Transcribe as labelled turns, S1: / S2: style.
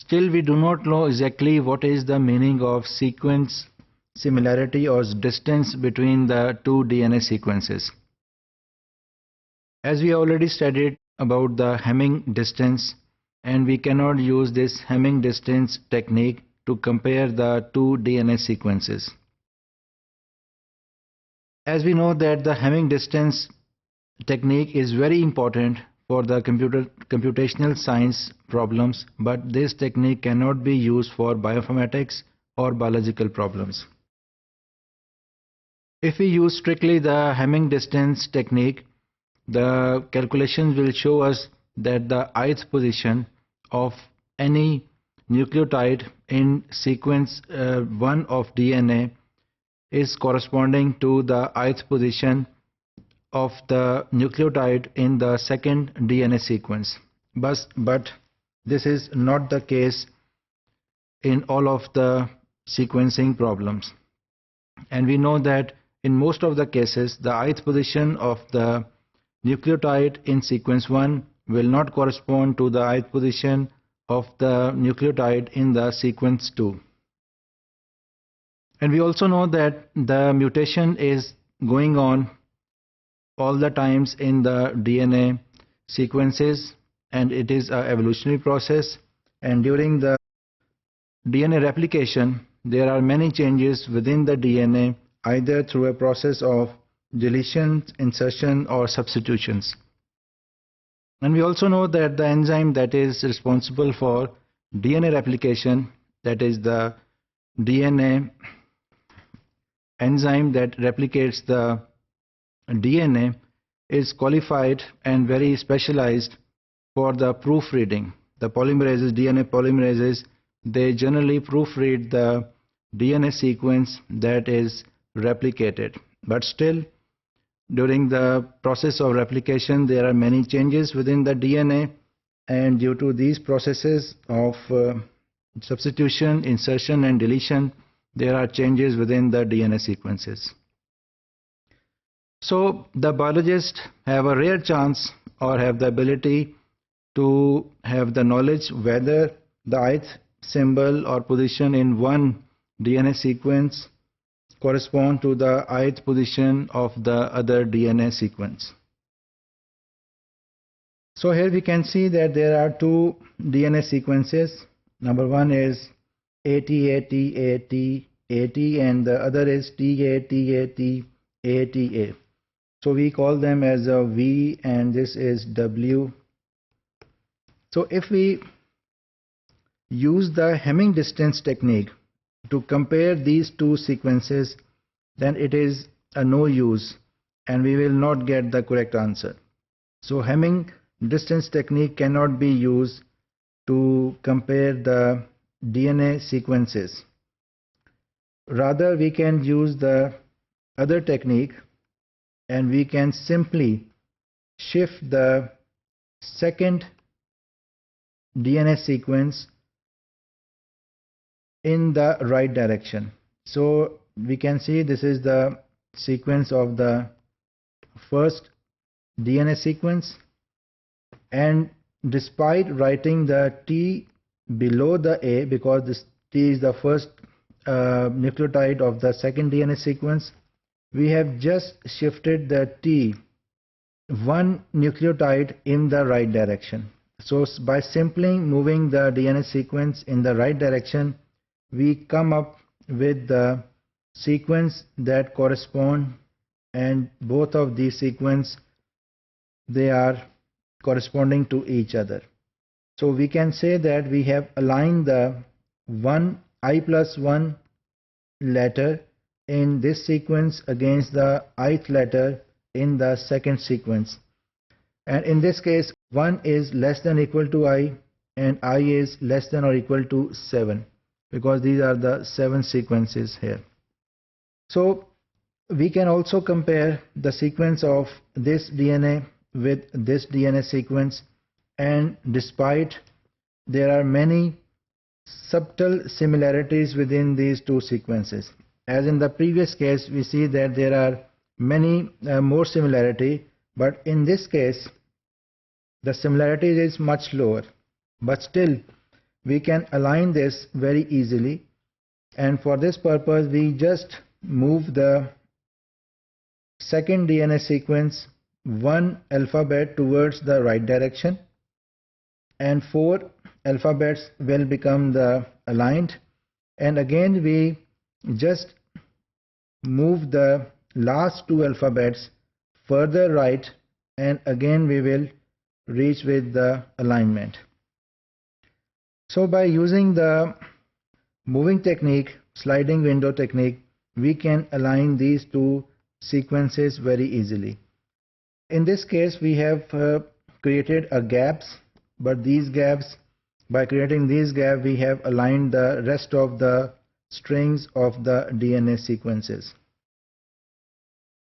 S1: Still, we do not know exactly what is the meaning of sequence similarity or distance between the two DNA sequences. As we already studied about the Hamming distance, and we cannot use this Hamming distance technique to compare the two DNA sequences. As we know that the Hamming distance technique is very important for the computational science problems, but this technique cannot be used for bioinformatics or biological problems. If we use strictly the Hamming distance technique, the calculations will show us that the ith position of any nucleotide in sequence 1 of DNA is corresponding to the ith position of the nucleotide in the second DNA sequence. But this is not the case in all of the sequencing problems. And we know that in most of the cases, the ith position of the nucleotide in sequence 1 will not correspond to the ith position of the nucleotide in the sequence 2. And we also know that the mutation is going on all the times in the DNA sequences, and it is an evolutionary process. And during the DNA replication, there are many changes within the DNA, either through a process of deletion, insertion, or substitutions. And we also know that the enzyme that is responsible for DNA replication, that is the DNA enzyme that replicates the DNA, is qualified and very specialized for the proofreading. The polymerases, DNA polymerases, they generally proofread the DNA sequence that is replicated. But still, during the process of replication, there are many changes within the DNA, and due to these processes of substitution, insertion, and deletion, there are changes within the DNA sequences. So the biologists have a rare chance or have the ability to have the knowledge whether the ith symbol or position in one DNA sequence correspond to the ith position of the other DNA sequence. So here we can see that there are two DNA sequences. Number one is AT, and the other is TA. So we call them as a V, and this is W. So if we use the Hamming distance technique to compare these two sequences, then it is a no use and we will not get the correct answer. So Hamming distance technique cannot be used to compare the DNA sequences. Rather, we can use the other technique, and we can simply shift the second DNA sequence in the right direction. So we can see this is the sequence of the first DNA sequence, and despite writing the T below the A, because this T is the first nucleotide of the second DNA sequence, we have just shifted the T one nucleotide in the right direction. So by simply moving the DNA sequence in the right direction, we come up with the sequence that correspond, and both of these sequences, they are corresponding to each other. So we can say that we have aligned the I+1 letter in this sequence against the ith letter in the second sequence, and in this case 1 is less than or equal to I, and I is less than or equal to 7, because these are the 7 sequences here. So we can also compare the sequence of this DNA with this DNA sequence, and despite there are many subtle similarities within these two sequences. As in the previous case, we see that there are many more similarity, but in this case the similarity is much lower. But still, we can align this very easily, and for this purpose we just move the second DNA sequence one alphabet towards the right direction, and 4 alphabets will become the aligned, and again we just move the last 2 alphabets further right, and again we will reach with the alignment. So by using the moving technique, sliding window technique, we can align these 2 sequences very easily. In this case we have created a gaps, but these gaps, by creating these gaps, we have aligned the rest of the strings of the DNA sequences.